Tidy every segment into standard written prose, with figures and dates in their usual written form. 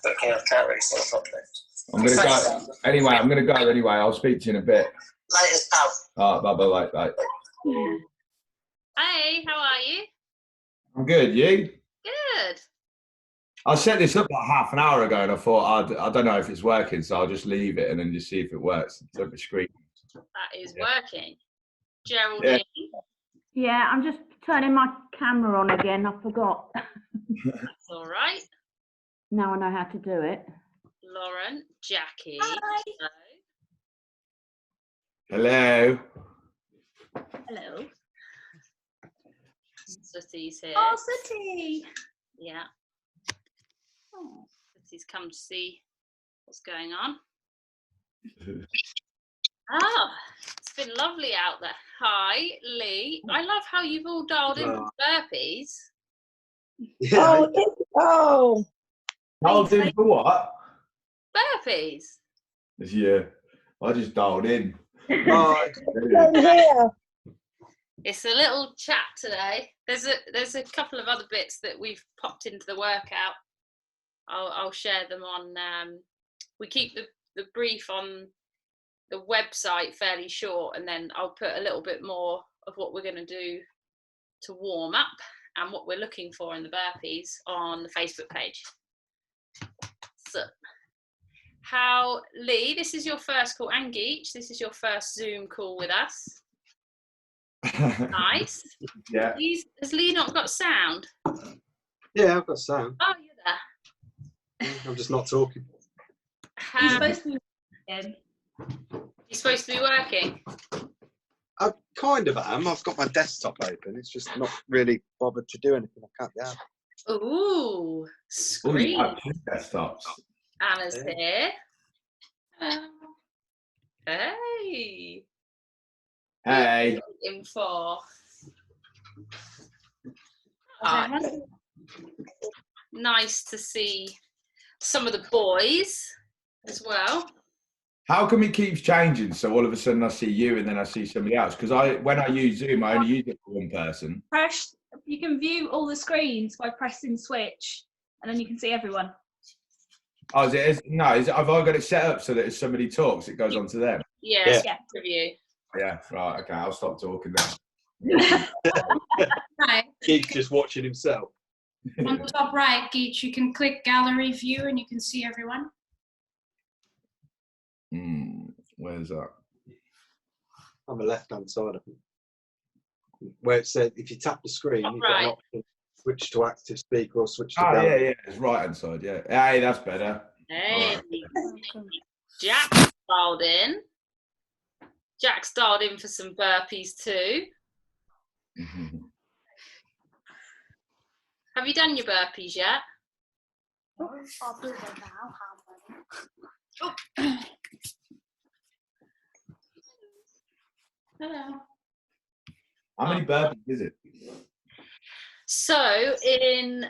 But can't calories or something. I'm going to go. Anyway, I'm going to go anyway. I'll speak to you in a bit. Later, pal. All right, bye. Hey, how are you? I'm good. You? Good. I set this up like half an hour ago and I thought, I don't know if it's working, so I'll just leave it and then just see if it works. Look at the screen. That is working. Geraldine? Yeah, I'm just turning my camera on again. I forgot. That's all right. Now I know how to do it. Lauren, Jackie. Hi. Hello. Hello. Sooty's here. Oh, Sooty. Yeah. Oh. Sooty's come to see what's going on. Oh, it's been lovely out there. Hi, Lee. I love how you've all dialed in with burpees. Yeah. Oh. Dialed in for what? Burpees. Yeah, I just dialed in. It's a little chat today. There's a couple of other bits that we've popped into the workout. I'll share them on. We keep the brief on the website fairly short, and then I'll put a little bit more of what we're going to do to warm up and what we're looking for in the burpees on the Facebook page. So, Lee, this is your first call, and Geach, this is your first Zoom call with us. Nice. Yeah. Has Lee not got sound? Yeah, I've got sound. Oh, you're there. I'm just not talking. He's supposed to be You're supposed to be working. I kind of am. I've got my desktop open. It's just not really bothered to do anything. I can't get out. Ooh, screen. Desktops. Anna's here. Hey. Hey. In for. Nice to see some of the boys as well. How come it keeps changing? So all of a sudden I see you and then I see somebody else? Because when I use Zoom, I only use it for one person. You can view all the screens by pressing switch, and then you can see everyone. Oh, have I got it set up so that if somebody talks, it goes on to them? Yeah. Review. Yeah, right, okay, I'll stop talking then. Right. Keith's just watching himself. On the top right, Geach, you can click gallery view and you can see everyone. Where's that? On the left-hand side of it. Where it said, if you tap the screen, you've got an option, switch to active speaker or switch to gallery. Yeah, it's right-hand side, yeah. Hey, that's better. Hey. Right. Jack's dialed in. Jack's dialed in for some burpees too. Have you done your burpees yet? I'll do them now. Hello. How many burpees is it? So in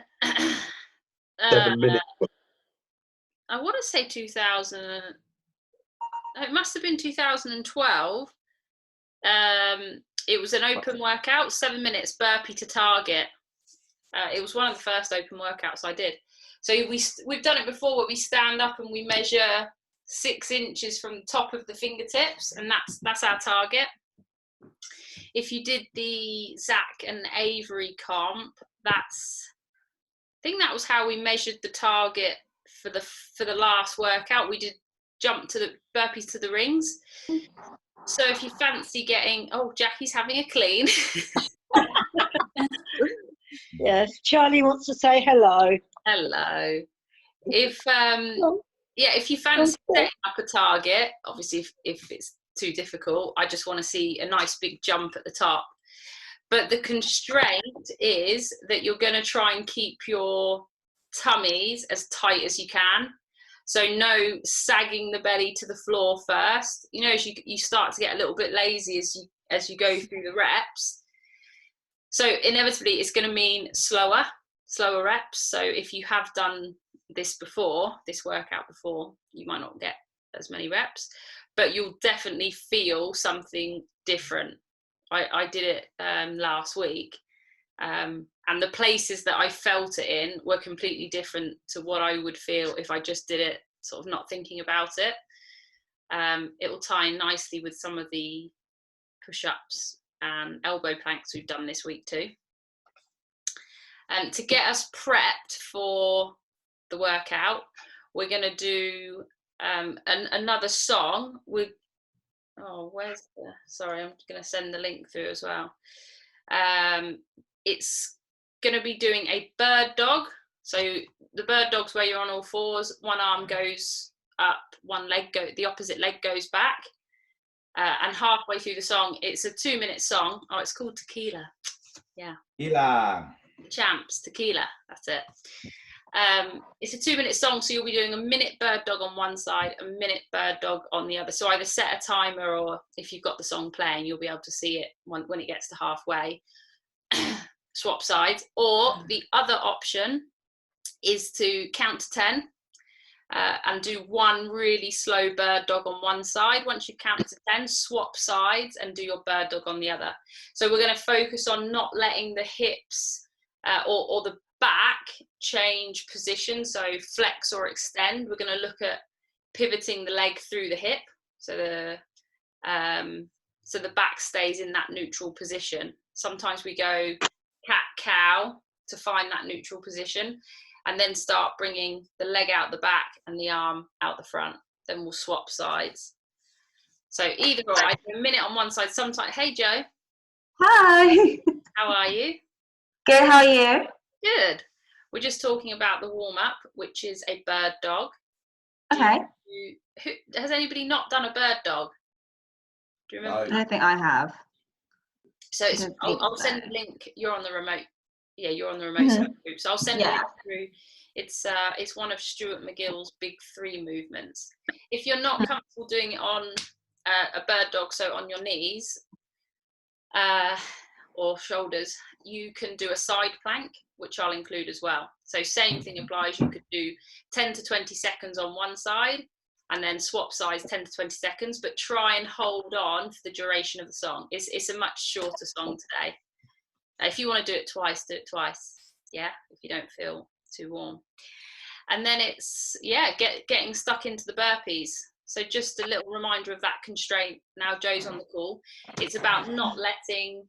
7 minutes. I want to say 2000. It must have been 2012. It was an open workout, 7 minutes burpee to target. It was one of the first open workouts I did. So we've done it before where we stand up and we measure 6 inches from the top of the fingertips, and that's our target. If you did the Zach and Avery comp, I think that was how we measured the target for the last workout. We did jump to the burpees to the rings. So if you fancy getting, Jackie's having a clean. Yes, Charlie wants to say hello. Hello. If you fancy setting up a target, obviously if it's too difficult, I just want to see a nice big jump at the top. But the constraint is that you're going to try and keep your tummies as tight as you can. So no sagging the belly to the floor first. You know, as you start to get a little bit lazy as you go through the reps. So inevitably it's going to mean slower reps. So if you have done this workout before, you might not get as many reps, but you'll definitely feel something different. I did it last week And the places that I felt it in were completely different to what I would feel if I just did it sort of not thinking about it. It will tie in nicely with some of the push-ups and elbow planks we've done this week too. And to get us prepped for the workout, we're going to do another song with, sorry, I'm going to send the link through as well. It's going to be doing a bird dog. So the bird dog's where you're on all fours, one arm goes up, the opposite leg goes back. And halfway through the song, it's a 2-minute song. Oh, it's called Tequila. Yeah. Tequila. Champs, Tequila. That's it. It's a 2-minute song, so you'll be doing a minute bird dog on one side, a minute bird dog on the other. So either set a timer, or if you've got the song playing, you'll be able to see it when it gets to halfway. Swap sides. Or the other option is to count to 10. And do one really slow bird dog on one side. Once you've counted to 10, swap sides and do your bird dog on the other. So we're going to focus on not letting the hips or the back change position, so flex or extend. We're going to look at pivoting the leg through the hip, so the back stays in that neutral position. Sometimes we go cat-cow to find that neutral position, and then start bringing the leg out the back and the arm out the front. Then we'll swap sides. So either or, I do a minute on one side sometimes. Hey, Joe. Hi. How are you? Good, how are you? Good. We're just talking about the warm-up, which is a bird dog. Okay. Has anybody not done a bird dog? Do you remember? I don't think I have. So I'll send the link. You're on the remote. Yeah, you're on the remote group. So I'll send it through. It's one of Stuart McGill's big 3 movements. If you're not comfortable doing it on a bird dog, so on your knees or shoulders, you can do a side plank, which I'll include as well. So same thing applies. You could do 10 to 20 seconds on one side and then swap sides 10 to 20 seconds, but try and hold on for the duration of the song. It's a much shorter song today. If you want to do it twice, do it twice. Yeah, if you don't feel too warm. And then it's, getting stuck into the burpees. So just a little reminder of that constraint. Now Joe's on the call. It's about not letting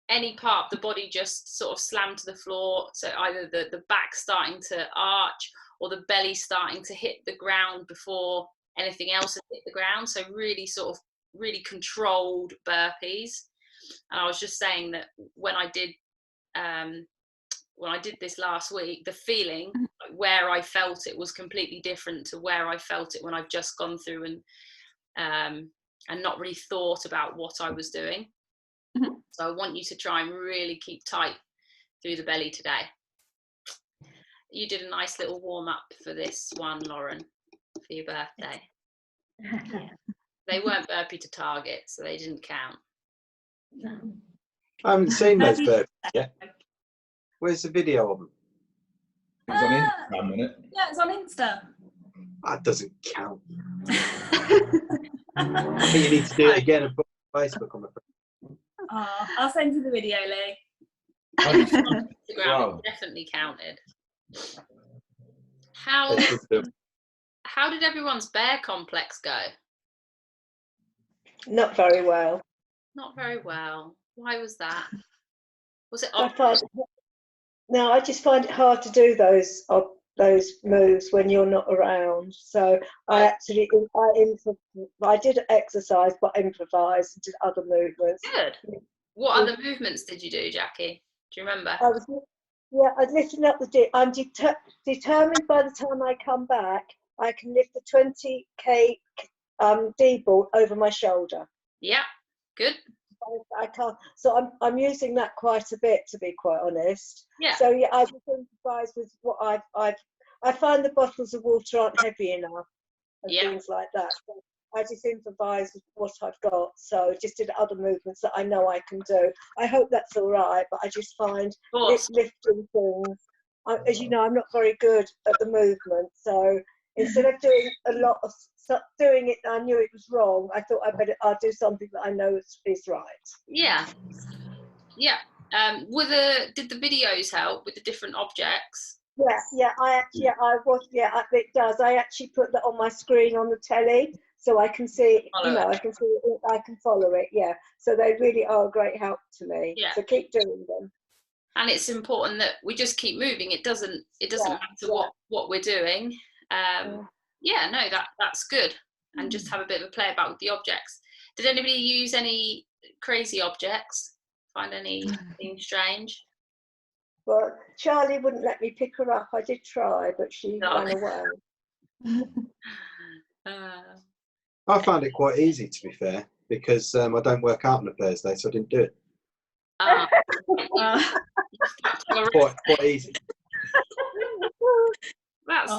any part of the body just sort of slam to the floor. So either the back starting to arch or the belly starting to hit the ground before anything else has hit the ground. So really controlled burpees. And I was just saying that when I did this last week, the feeling, like where I felt it, was completely different to where I felt it when I've just gone through and not really thought about what I was doing. Mm-hmm. So I want you to try and really keep tight through the belly today. You did a nice little warm up for this one, Lauren, for your birthday. They weren't burpee to target, so they didn't count. I haven't seen those burpees yet. Where's the video of them? It was on Instagram, wasn't it? Yeah, it's on Insta. That doesn't count. I think you need to do it again and put it on Facebook, I'm afraid. Oh, I'll send you the video, Lee. Instagram definitely counted. How did everyone's bear complex go? Not very well. Not very well. Why was that? Was it? No, I just find it hard to do those moves when you're not around. So I did exercise, but improvised and did other movements. Good. What other movements did you do, Jackie? Do you remember? I was lifting up the dip. I'm determined by the time I come back, I can lift the 20k D-ball over my shoulder. Yeah, good. I can't. So I'm using that quite a bit, to be quite honest. Yeah. So yeah, I just improvise with what I find the bottles of water aren't heavy enough and things like that. So I just improvise with what I've got. So just did other movements that I know I can do. I hope that's all right, but I just find lifting things. As you know, I'm not very good at the movement. So instead of doing a lot of doing it, I knew it was wrong. I thought I'll do something that I know is right. Yeah. Yeah. Did the videos help with the different objects? It does. I actually put that on my screen on the telly, so I can see. I can see it, I can follow it. Yeah. So they really are a great help to me. Yeah. So keep doing them. And it's important that we just keep moving. It doesn't matter what we're doing. No, that's good. And just have a bit of a play about with the objects. Did anybody use any crazy objects? Find anything strange? Well, Charlie wouldn't let me pick her up. I did try, but she ran away. I found it quite easy, to be fair, because I don't work out on a Thursday, so I didn't do it. Quite easy. That's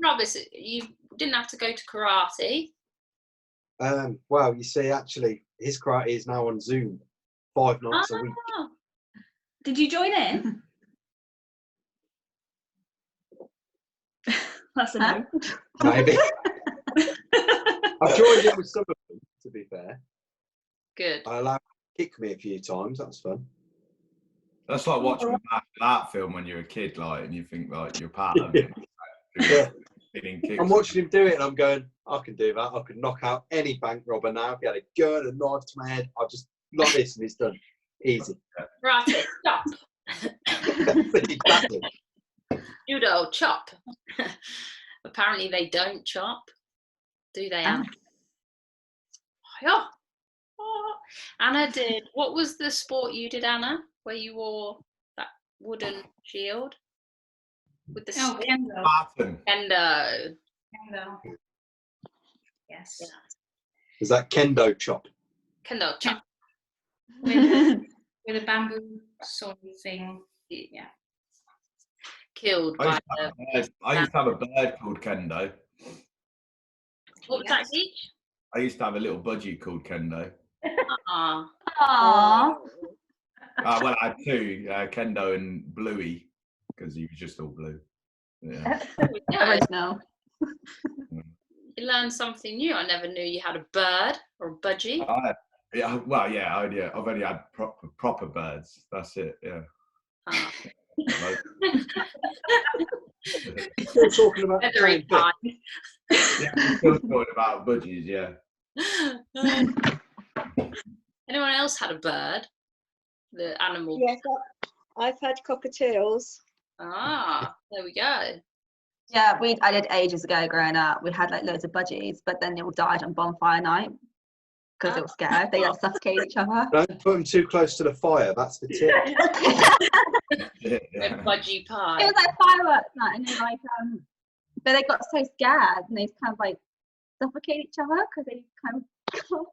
Robert, you didn't have to go to karate. Well, you see, actually, his karate is now on Zoom 5 nights a week. Did you join in? That's a no. Maybe. I've joined in with some of them, to be fair. Good. I allowed him to kick me a few times. That was fun. That's like watching a martial art film when you're a kid, like, and you think like you're part of it. I'm watching him do it, and I'm going, I can do that. I can knock out any bank robber now. If he had a gun, a knife to my head, I'll just like this, and it's done. Easy. Right, stop. Exactly. Judo, chop. Apparently they don't chop, do they, Anna? Anna did. What was the sport you did, Anna, where you wore that wooden shield with the kendo. Kendo. Yes. Yeah. Is that kendo chop? Kendo chop. With a bamboo sort of thing. Yeah. Killed by I used to have a bird called Kendo. What was that, Beach? I used to have a little budgie called Kendo. Aww. Well, I had two, Kendo and Bluey, because he was just all blue. Yeah. Original. You learned something new. I never knew you had a bird or a budgie. I've only had proper birds. That's it. Yeah. Still talking about the same thing. Yeah, we're still talking about budgies. Yeah. Anyone else had a bird? The animal? Yes, I've had cockatiels. There we go. Yeah, I did ages ago growing up. We had like loads of budgies, but then they all died on bonfire night because they were scared. They like suffocate each other. Don't put them too close to the fire. That's the tip. A budgie pie. It was like fireworks night, and then but they got so scared and they kind of like suffocate each other because they kind of got on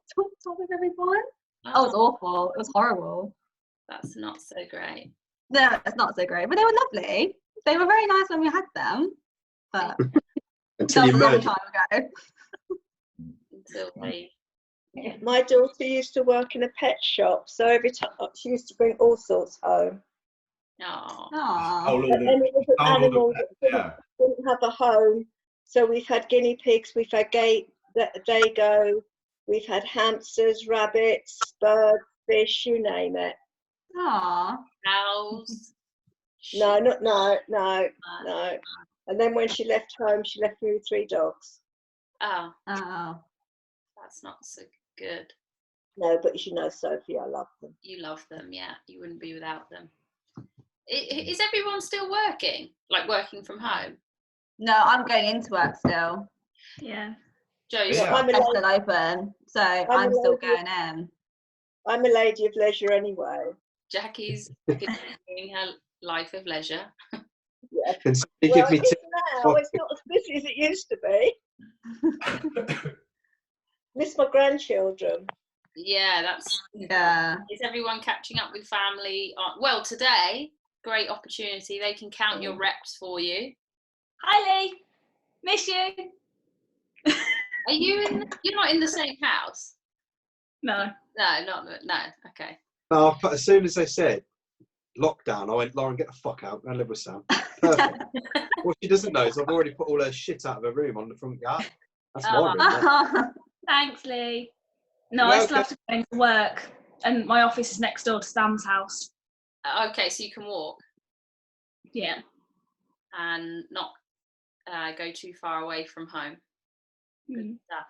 top of everyone. It was awful. It was horrible. That's not so great. No, it's not so great, but they were lovely. They were very nice when we had them, but until that you was a long merge. time ago. Until they... My daughter used to work in a pet shop, so every time she used to bring all sorts home. Aww. And it was an animal that didn't have a home. So we've had guinea pigs, we've had dago, we've had hamsters, rabbits, birds, fish, you name it. Aww. Cows. No. And then when she left home, she left me with 3 dogs. Oh, Oh. that's not so good. No, but you know, Sophie, I love them. You love them, yeah. You wouldn't be without them. Is everyone still working? Like working from home? No, I'm going into work still. Yeah. Joe's Yeah. I'm It's still open, so I'm still going in. I'm a lady of leisure anyway. Jackie's continuing her life of leisure. Yeah. Can somebody give me It is now. It's not as busy as it used to be. Miss my grandchildren. Yeah, that's... Yeah. Is everyone catching up with family? Well, today, great opportunity. They can count your reps for you. Hi, Lee. Miss you. Are you you're not in the same house? No. No. Okay. No, but as soon as they said lockdown, I went, Lauren, get the fuck out. Go and live with Sam. Perfect. What she doesn't know is I've already put all her shit out of her room on the front yard. That's my room. Mate. Thanks, Lee. No, I still have to go into work, and my office is next door to Sam's house. Okay, so you can walk Yeah. and not go too far away from home. Good stuff.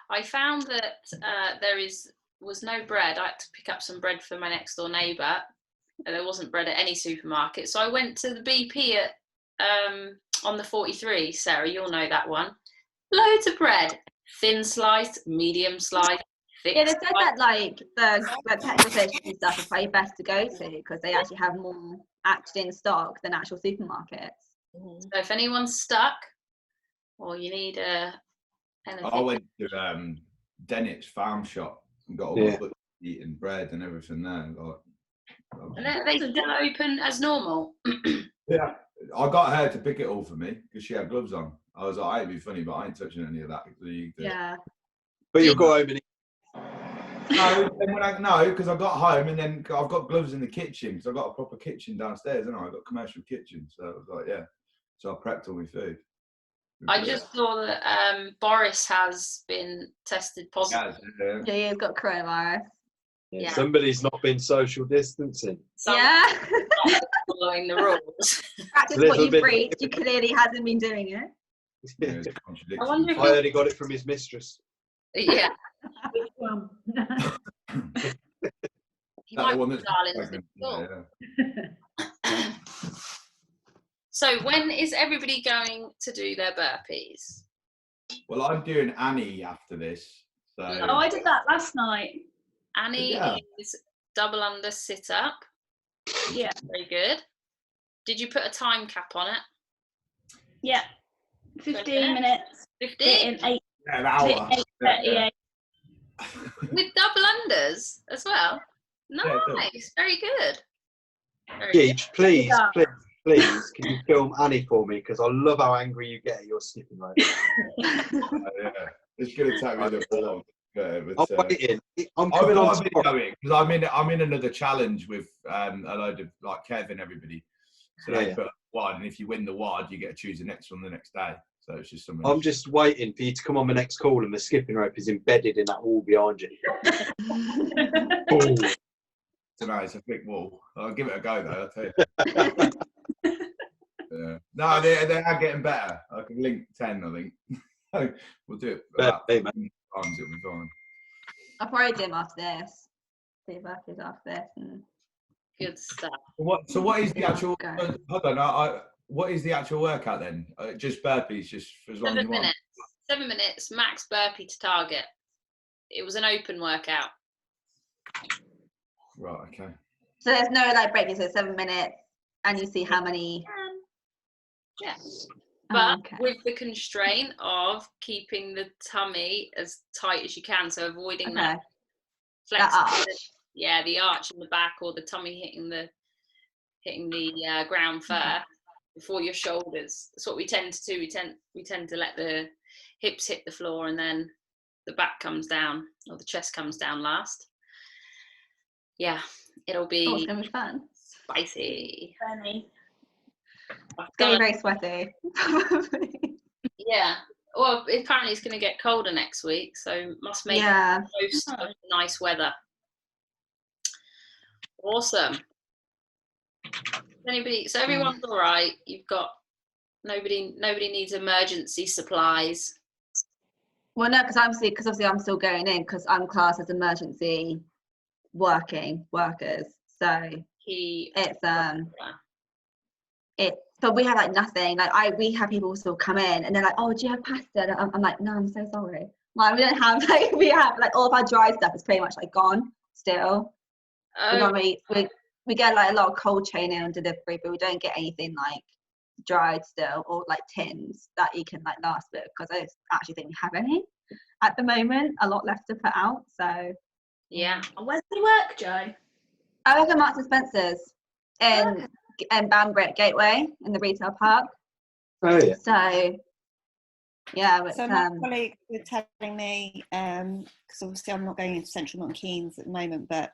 I found that there was no bread. I had to pick up some bread for my next door neighbour. There wasn't bread at any supermarket, so I went to the BP at on the 43. Sarah, you'll know that one. Loads of bread, thin slice, medium slice, thick. Yeah, they said that like the petrol stations and stuff are probably best to go to because they actually have more actually in stock than actual supermarkets. So if anyone's stuck or you need anything. I went to Dennett's farm shop and got all the butcher meat and bread and everything there. And are they still open as normal? Yeah, I got her to pick it all for me because she had gloves on. I was like, I ain't being funny, but I ain't touching any of that. Yeah. But you'll go home and eat. No, because I got home and then I've got gloves in the kitchen because I've got a proper kitchen downstairs, and I've got a commercial kitchen. So I was like, yeah. So I prepped all my food. I just saw that Boris has been tested positive. Yeah, he's got coronavirus. Yeah. Somebody's not been social distancing. Yeah. Not following the rules. Practice what you preach. You clearly hasn't been doing it. Yeah, I wonder if I only got it from his mistress. Yeah. He might one be that's darling to school. So when is everybody going to do their burpees? Well, I'm doing Annie after this. So. Oh, I did that last night. Annie is double under sit up. Yeah. Very good. Did you put a time cap on it? Yeah. 15 minutes. 15? An hour. 8:38. With double unders as well? Nice. Very good. Gage, please, can you film Annie for me? Because I love how angry you get at your skipping rope. It's going to take me a little long. I'm waiting. I'm coming on because I'm in another challenge with a load of like Kev and everybody. So they put one, and if you win the WOD, you get to choose the next one the next day. So it's just something. I'm just waiting for you to come on the next call, and the skipping rope is embedded in that wall behind you. Tonight it's a thick wall. I'll give it a go though. I'll tell you. No, they are getting better. I can link 10. I think we'll do it. About 10 times it'll be fine. I'll probably do them after this. Do burpees after this. And... Good stuff. So what is the actual? Hold on. What is the actual workout then? Just burpees, just for as long as you want. 7 minutes, max burpee to target. It was an open workout. Right. Okay. So there's no like break. So 7 minutes, and you see how many. Yeah. But with the constraint of keeping the tummy as tight as you can, so avoiding that flexibility. Yeah, the arch in the back or the tummy hitting the ground first before your shoulders. That's what we tend to do. We tend to let the hips hit the floor and then the back comes down or the chest comes down last. Yeah, it'll be. Oh, it's gonna be fun. Spicy. Funny. It's gonna be very sweaty. Yeah. Well, apparently it's going to get colder next week, so must make the most of the nice weather. Awesome. So everyone's all right. You've got nobody needs emergency supplies. Well, no, because obviously I'm still going in because I'm classed as emergency workers. So but we have like nothing. Like we have people still come in and they're like, oh, do you have pasta? And I'm like, no, I'm so sorry. Like we don't have we have like all of our dry stuff is pretty much like gone still. We get like a lot of cold chain in on delivery, but we don't get anything like dried still or like tins that you can like last bit because I don't actually think we have any at the moment. A lot left to put out. So yeah. And where do you work, Joe? I work at Marks and Spencer's in Banbury Gateway in the retail park. Oh yeah. So yeah, but, so my colleagues were telling me because obviously I'm not going into Central Milton Keynes at the moment, but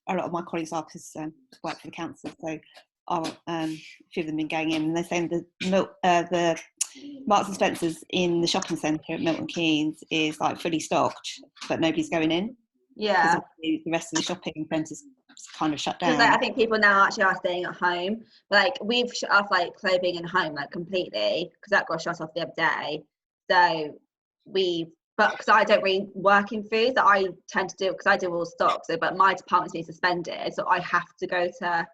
a lot of my colleagues are because work for the council, so a few of them been going in, and they're saying the Marks and Spencer's in the shopping centre at Milton Keynes is like fully stocked, but nobody's going in. Yeah. The rest of the shopping centres kind of shut Because down. like, I think people now actually are staying at home. Like we've shut off like clothing and home like completely because that got shut off the other day. So but because I don't really work in food, that I tend to do because I do all stock. So but my department's been suspended, so I have to go to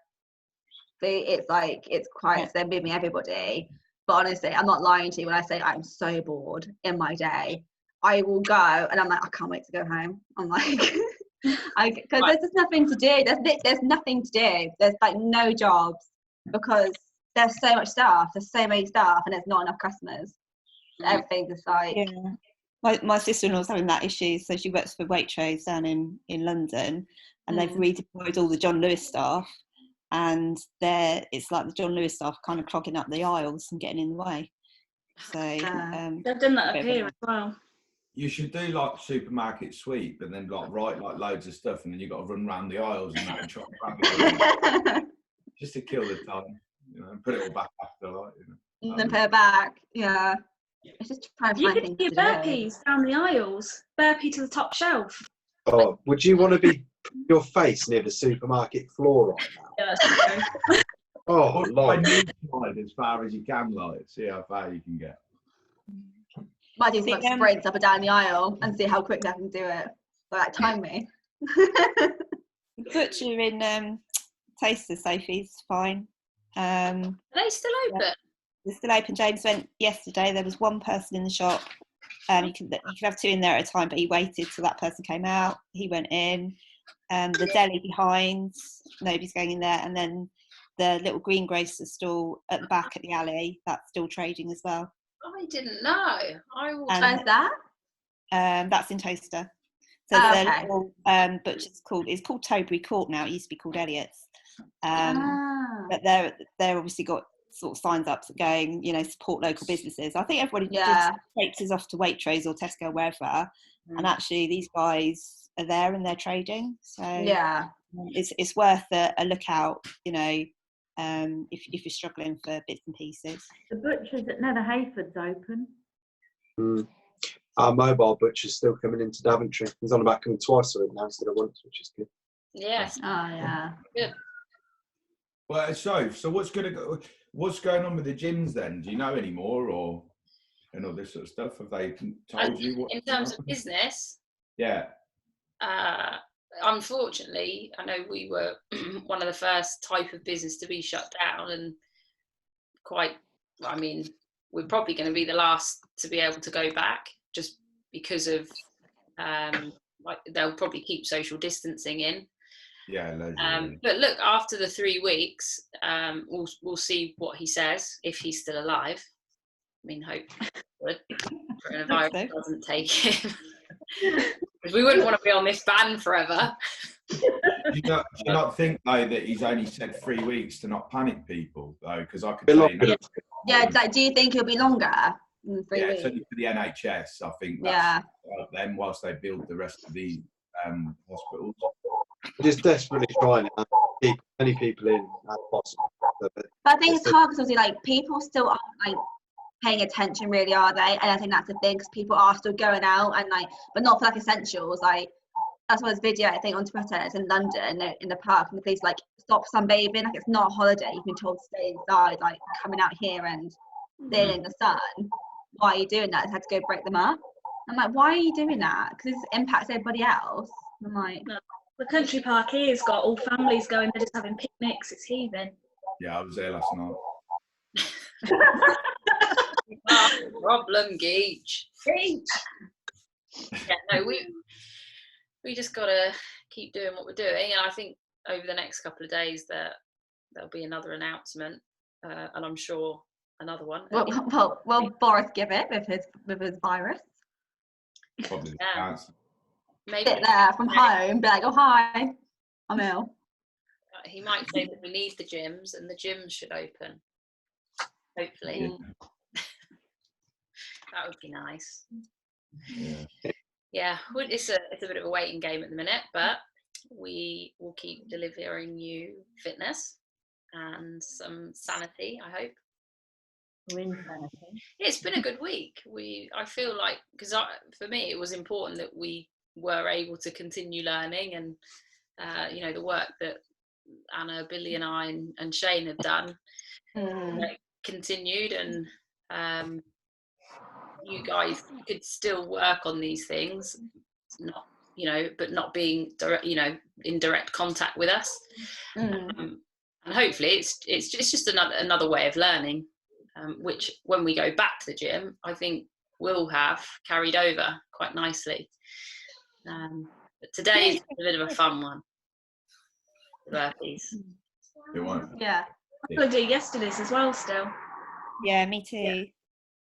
food. It's like it's quite they're moving everybody. But honestly, I'm not lying to you when I say I'm so bored in my day. I will go and I'm like, I can't wait to go home. I'm like, because there's just nothing to do. There's nothing to do. There's like no jobs because there's so much staff. There's so many staff and there's not enough customers. Everything's just like. Yeah. My sister-in-law's having that issue. So she works for Waitrose down in London, and they've redeployed all the John Lewis staff. And it's like the John Lewis staff kind of clogging up the aisles and getting in the way. So they've done that up here as well. You should do like supermarket sweep and then like write like loads of stuff and then you've got to run around the aisles and that and try and grab it just to kill the time, you know, and put it all back after, like, you know. And then put it back, yeah. It's just trying to find things to do. You could do burpees down the aisles, burpee to the top shelf. Oh, would you want to be your face near the supermarket floor right now? Yeah, oh, Lord. As far as you can, like, see how far you can get. Might do some sprints up and down the aisle and see how quickly I can do it. Like, time me. The butcher in Taster, Sophie's fine. Are they still open? Yeah. They're still open. James went yesterday. There was one person in the shop. You could have two in there at a time, but he waited till that person came out. He went in. The deli behind, nobody's going in there. And then the little greengrocer stall at the back at the alley, that's still trading as well. I didn't know. Where's that? That's in Toaster. So the little butcher's it's called Tobury Court now. It used to be called Elliott's. But they're obviously got sort of signs up going, you know, support local businesses. I think everybody just traipses off to Waitrose or Tesco or wherever, and actually these guys are there and they're trading. So it's worth a look out, you know. If you're struggling for bits and pieces. The butcher's at Nether Hayford's open. Our mobile butcher's still coming into Daventry. He's on about coming twice a week now instead of once, which is good. Yes. Oh yeah. Good. Well, so what's going on with the gyms then? Do you know any more, or and all this sort of stuff? Have they told you what? In terms of business? Yeah. Unfortunately, I know we were one of the first type of business to be shut down, and we're probably going to be the last to be able to go back, just because of they'll probably keep social distancing in. Yeah. But look, after the 3 weeks, we'll see what he says if he's still alive. I mean, hope coronavirus doesn't take him. Because we wouldn't want to be on this ban forever. Do you not think though that he's only said 3 weeks to not panic people though? Because I could say like, do you think it'll be longer than 3 weeks? Certainly for the NHS, I think that's them whilst they build the rest of the hospitals. Just desperately trying to keep as many people in as possible. But I think it's hard because obviously, like, people still aren't like paying attention, really, are they? And I think that's the thing, because people are still going out and like, but not for like essentials. Like, that's why this video I think on Twitter. It's in London, in the park, and the police like stop sunbathing. Like, it's not a holiday. You've been told to stay inside. Like, coming out here and staying in the sun. Why are you doing that? I had to go break them up. I'm like, why are you doing that? Because this impacts everybody else. I'm like, no. The country park here's got all families going. They're just having picnics. It's heathen. Yeah, I was there last night. Problem, Geach. Yeah, no, we just gotta keep doing what we're doing, and I think over the next couple of days there'll be another announcement, and I'm sure another one. Well, Boris give it with his virus. Probably maybe sit there from home, be like, oh hi, I'm ill. He might say that we need the gyms, and the gyms should open. Hopefully. That would be nice. Yeah, it's a bit of a waiting game at the minute, but we will keep delivering you fitness and some sanity, I hope. It's been a good week. I feel like, because for me it was important that we were able to continue learning you know, the work that Anna, Billy and I and Shane had done continued, and you guys could still work on these things, not, you know, but not being direct, you know, in direct contact with us. And hopefully it's just another way of learning, which when we go back to the gym, I think will have carried over quite nicely. But today is a bit of a fun one. The burpees. It won't. Yeah. I'm going to do yesterday's as well still. Yeah, me too.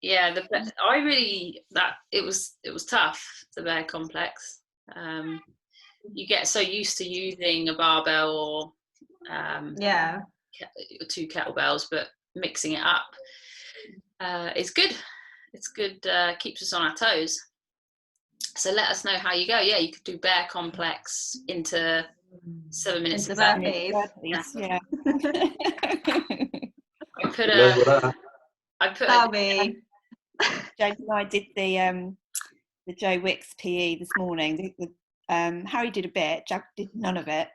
Yeah, it was tough, the bear complex. You get so used to using a barbell or two kettlebells, but mixing it up is good. It's good, keeps us on our toes. So let us know how you go. Yeah, you could do bear complex into 7 minutes of burpees. Yeah. James and I did the Joe Wicks PE this morning. Harry did a bit, Jack did none of it.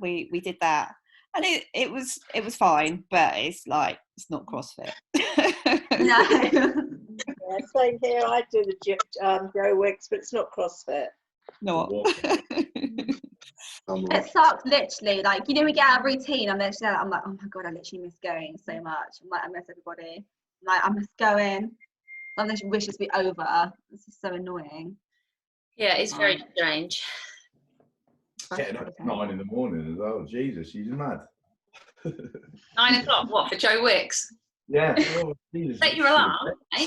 We did that, and it was fine, but it's not CrossFit. No. Yeah, same here. I do the Joe Wicks, but it's not CrossFit. No. It sucks, literally. Like, you know, we get out of routine. I'm like, oh my god, I literally miss going so much. I'm like, I miss everybody. I'm like, I miss going. I literally wish this would be over. This is so annoying. Yeah, it's very strange. Getting up at 9 in the morning as well. Jesus, she's mad. 9 o'clock. What, for Joe Wicks? Yeah. Oh, Jesus. Set your alarm, eh?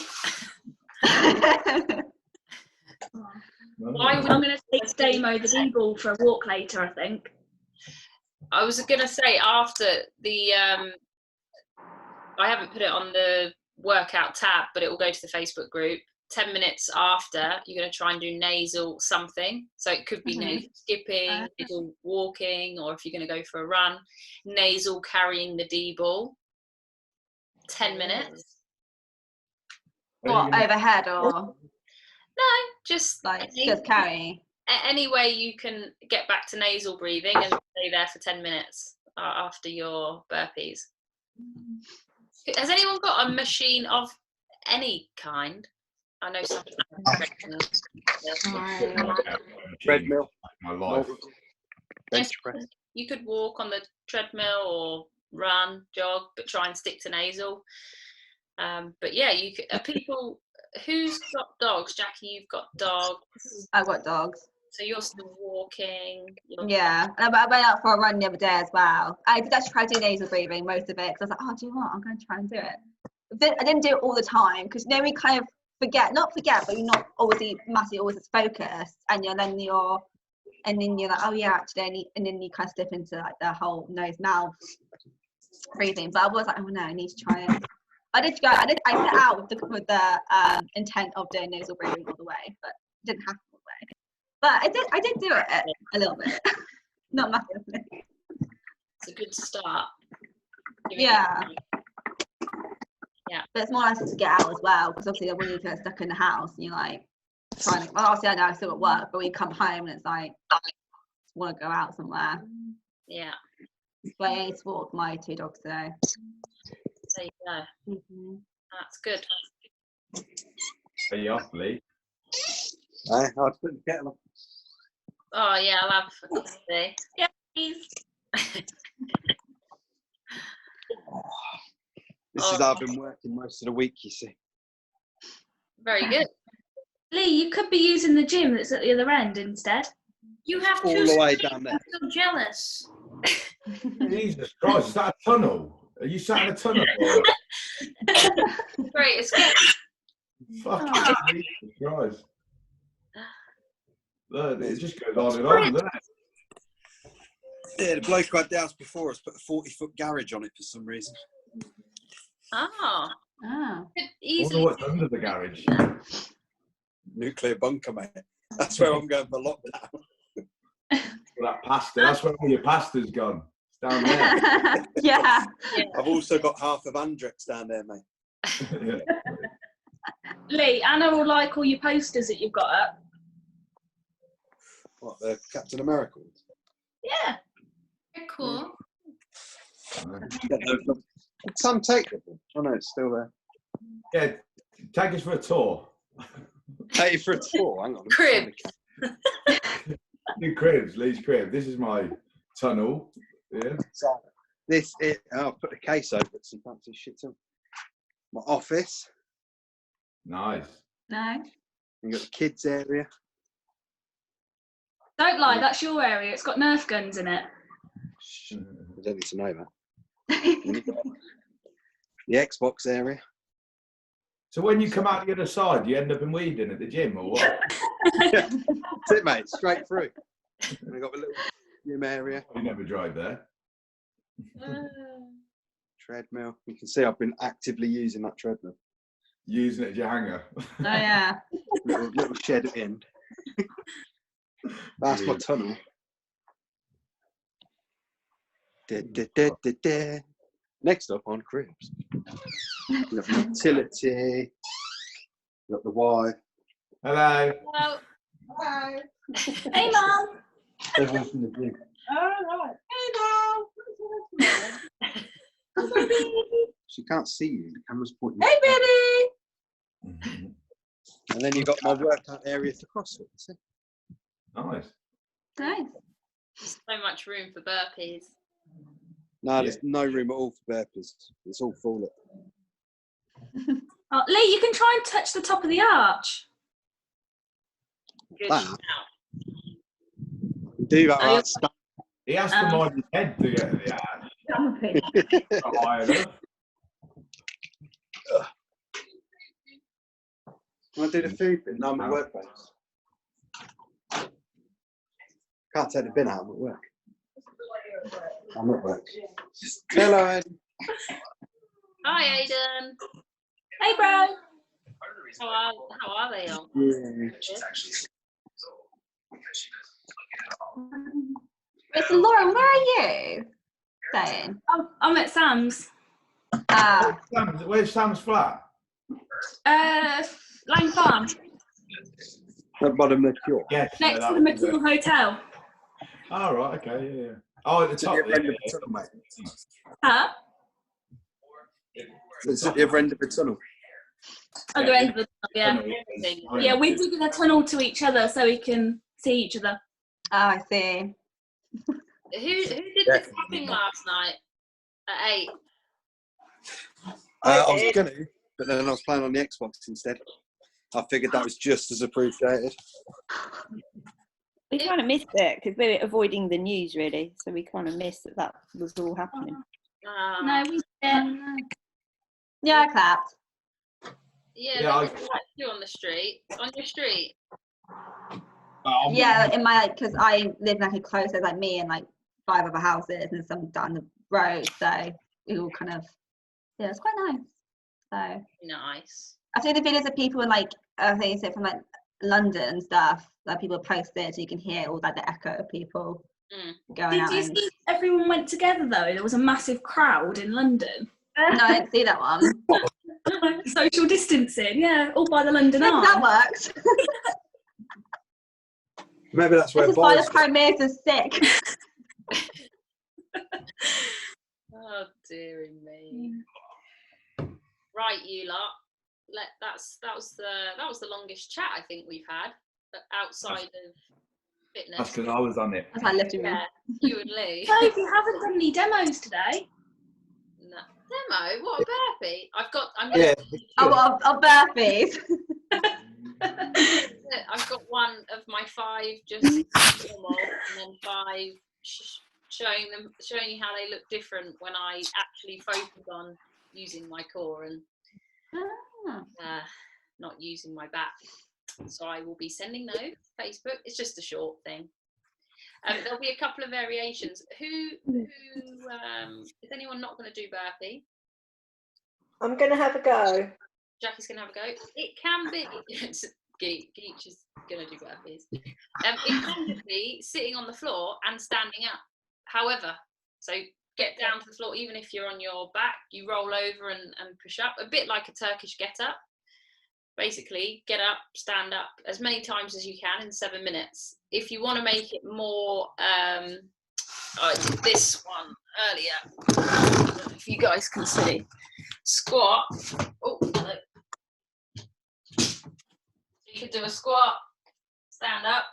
I'm going to take Damo the D-ball for a walk later, I think. I was going to say after the, I haven't put it on the workout tab, but it will go to the Facebook group. 10 minutes after, you're going to try and do nasal something. So it could be nasal skipping, nasal walking, or if you're going to go for a run, nasal carrying the D-ball. 10 minutes. What, overhead or? No, just just carry. Any way you can get back to nasal breathing and stay there for 10 minutes after your burpees. Has anyone got a machine of any kind? I know some. Treadmill. My life. Bench press. You could walk on the treadmill or run, jog, but try and stick to nasal. But yeah, you could, people. Who's got dogs? Jackie, you've got dogs. I've got dogs. So you're still walking. Yeah, and I went out for a run the other day as well. I did actually try to do nasal breathing most of it because I was like, oh, do you know what? I'm going to try and do it. I didn't do it all the time because you know we kind of not forget, but you're not obviously massively always focused, and then you're like, oh yeah, actually, and then you kind of slip into like the whole nose mouth breathing. But I was like, oh no, I need to try it. I set out with the intent of doing nasal breathing all the way, but it didn't happen all the way. But I did do it a little bit, not massively. It's a good start. Yeah. But it's more nice to get out as well, because obviously when you get stuck in the house and you're like trying to, well, obviously I know I still at work, but when you come home and it's like, I just want to go out somewhere. Yeah. But I need to walk my 2 dogs today. There you go. That's good. Are you off, Lee? I couldn't get them. Oh yeah, I'll have a coffee. Yeah, please. This is how I've been working most of the week, you see. Very good. Lee, you could be using the gym that's at the other end instead. You have All two the way screens. down there. I'm so jealous. Jesus Christ, is that a tunnel? Are you sat in a tunnel? Great, it's good. Fucking Jesus Christ. Look, it just goes on and on, doesn't it? Yeah, the bloke who had the house before us put a 40-foot garage on it for some reason. Oh. I wonder what's under the garage. Nuclear bunker, mate. That's where I'm going for lockdown. That pasta, that's where all your pasta's gone. It's down there. Yeah. I've also got half of Andrex down there, mate. Yeah. Lee, Anna will like all your posters that you've got up. What, the Captain America ones? Yeah. They're cool. Some take it. Oh no, it's still there. Yeah, take us for a tour. Take it for a tour. Hang on. Crib. New Cribs, Lee's Crib. This is my tunnel. Yeah. So I'll put the case over it so you can't see shit too. My office. Nice. No. You got the kids area. Don't lie, that's your area. It's got Nerf guns in it. I don't need to know that. The Xbox area. So when you come out the other side, you end up in Weedon at the gym or what? That's it, mate. Straight through. And I got a little gym area. You never drive there. Treadmill. You can see I've been actively using that treadmill. Using it as your hanger. Oh yeah. Little shed at the end. That's my tunnel. Next up on Cribs. You got the utility. You got the Y. Hello. Well, Hello. Hey, Mum. Everyone's in the gym. All right. Hey, Mum. She can't see you. The camera's pointing. Hey, Betty. And then you got my workout area for CrossFit. See? Nice. Nice. so much room for burpees. No, there's no room at all for burpees. It's all full. Oh, Lee, you can try and touch the top of the arch. Good Wow. shout. Do that. Oh, Right? He has to mind his head to get to the arch. Not high enough. Want to do the food bin? No, I'm at work, babes. Can't take the bin out. I'm at work. I'm at work. Hello, Ed. Hi, Aidan. Hey, bro. How are they all? Yeah. Wait, so Lauren, where are you staying? I'm at Sam's. Where's Sam's flat? Lang Farm. At the bottom of the cure. Yes. Next to the McKill Hotel. Oh, right, okay, yeah. Oh, at the top. At the end of the tunnel, mate. Huh? It's at the other end of the tunnel. Other end of the tunnel, yeah. Yeah, we're digging a tunnel to each other so we can see each other. Oh, I see. Who did the clapping last night at 8? I was going to, but then I was playing on the Xbox instead. I figured that was just as appreciated. We kind of missed it because we were avoiding the news, really. So we kind of missed that was all happening. No, we didn't. Yeah, I clapped. Yeah, Yeah, there was like 2 on the street. On your street. Yeah, in my because I live like a close. There's like me and like 5 other houses and some down the road. So we all kind of it's quite nice. So Nice. I've seen the videos of people in like things from like London and stuff that people posted, so you can hear all like the echo of people going Did out. you see everyone went together though? There was a massive crowd in London. No, I didn't see that one. Social distancing, yeah, all by the London Maybe Eye. that works. Maybe that's where This is why the Boris. Prime Minister's sick. Oh dearie me. Right, you lot. That was the longest chat I think we've had outside of fitness. That's because I was on it. That's how I lifted me. Yeah, you and Lee. So you haven't done any demos today? No. Demo? What a burpee? I'm Yeah. Oh, burpees. I've got one of my 5 just normal, and then 5 showing you how they look different when I actually focus on using my core and not using my back. So I will be sending those to Facebook. It's just a short thing. There'll be a couple of variations. Who is anyone not going to do burpee? I'm going to have a go. Jackie's going to have a go. It can be. Geach is going to do burpees. It can be sitting on the floor and standing up. However, so get down to the floor, even if you're on your back, you roll over and push up, a bit like a Turkish get up. basically get up, stand up as many times as you can in 7 minutes. If you want to make it more, I did this one earlier. I don't know if you guys can see. Squat. Oh, hello. So you could do a squat, stand up,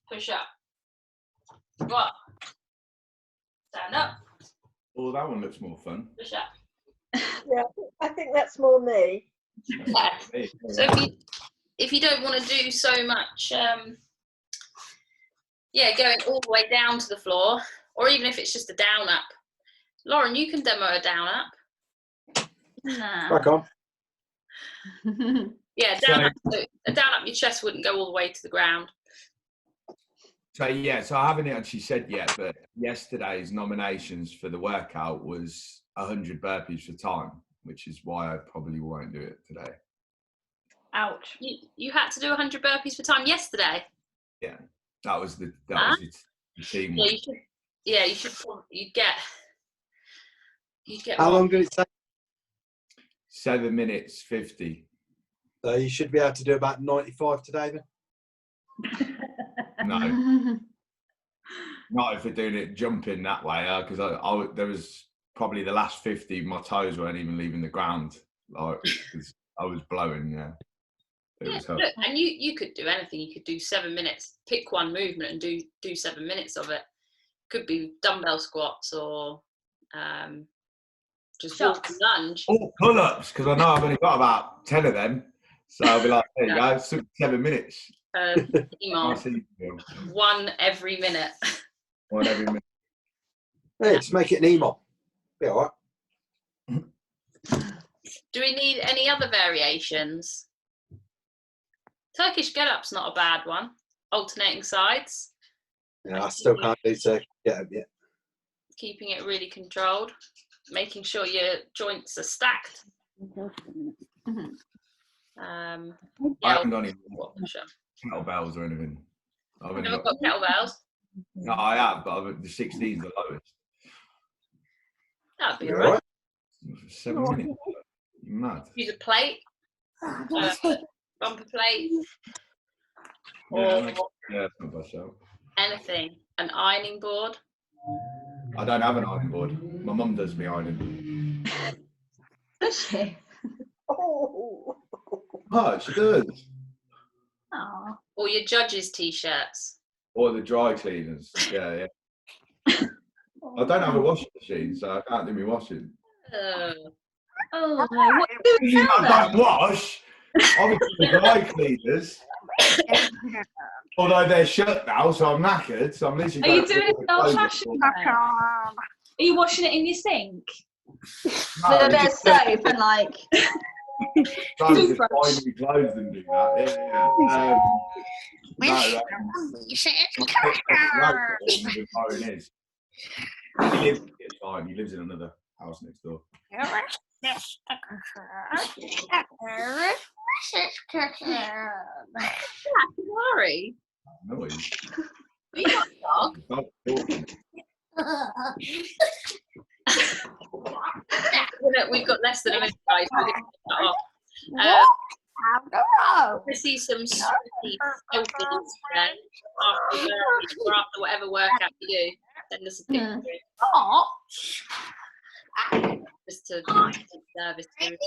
push up, squat, stand up. Oh, that one looks more fun. Push up. Yeah, I think that's more me. Yeah. So if you don't want to do so much, going all the way down to the floor, or even if it's just a down up. Lauren, you can demo a down up. Nah. Back on. Yeah, down up. So a down up, your chest wouldn't go all the way to the ground. So yeah, so I haven't actually said yet, but yesterday's nominations for the workout was 100 burpees for time, which is why I probably won't do it today. Ouch. You had to do 100 burpees for time yesterday. Yeah, that was the team. Yeah, you should. You'd get. How long did it take? 7 minutes 50. So you should be able to do about 95 today then? No, not if we're doing it jumping that way, because there was probably the last 50, my toes weren't even leaving the ground. Like, I was blowing, yeah. Look, and you could do anything. You could do 7 minutes, pick one movement and do 7 minutes of it. Could be dumbbell squats or just walk and lunge. Or pull-ups, because I know I've only got about 10 of them. So I'll be like, there you go, 7 minutes. One every minute. One every minute. Hey, just make it an EMOM. Be all right. Do we need any other variations? Turkish get-up's not a bad one. Alternating sides. Yeah, I still can't do Turkish get-up yet. Keeping it really controlled. Making sure your joints are stacked. I haven't got any kettlebells or anything. I've never got kettlebells? No, I have, but the 16's the lowest. That'd be alright. 7 minutes. You're mad. Use a plate, bumper plate, Yeah, for myself. anything. An ironing board. I don't have an ironing board. My mum does me ironing. Does she? Oh, she does. Aww. Or your judges' t-shirts. Or the dry cleaners. Yeah. I don't have a washing machine, so I can't do my washing. What do you do? I don't wash. Obviously, the dry cleaners. Although they're shut now, so I'm knackered. So I'm literally. Are you doing it old-fashioned? Are you washing it in your sink? With a bit of soap and like. Just find me clothes and do that. It's fine. He lives in another house next door. Sorry. No, you got a dog? We've got less than a minute, guys. We're going to cut off. To see some selfies today after whatever workout you do. Send us a picture. Just to service you.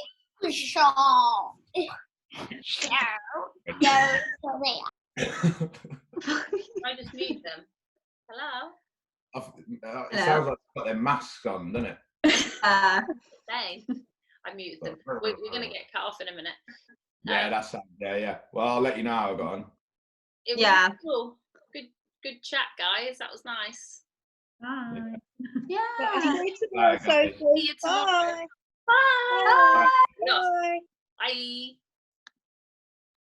I just mute them. Hello? It sounds like they've got their masks on, doesn't it? Same. I muted them. We're going to get cut off in a minute. Yeah, that's sad. Yeah. Well, I'll let you know how I got on. It was cool. Good chat, guys. That was nice. Bye. See you tomorrow, Sophie. See you tomorrow. Bye. Bye. Bye.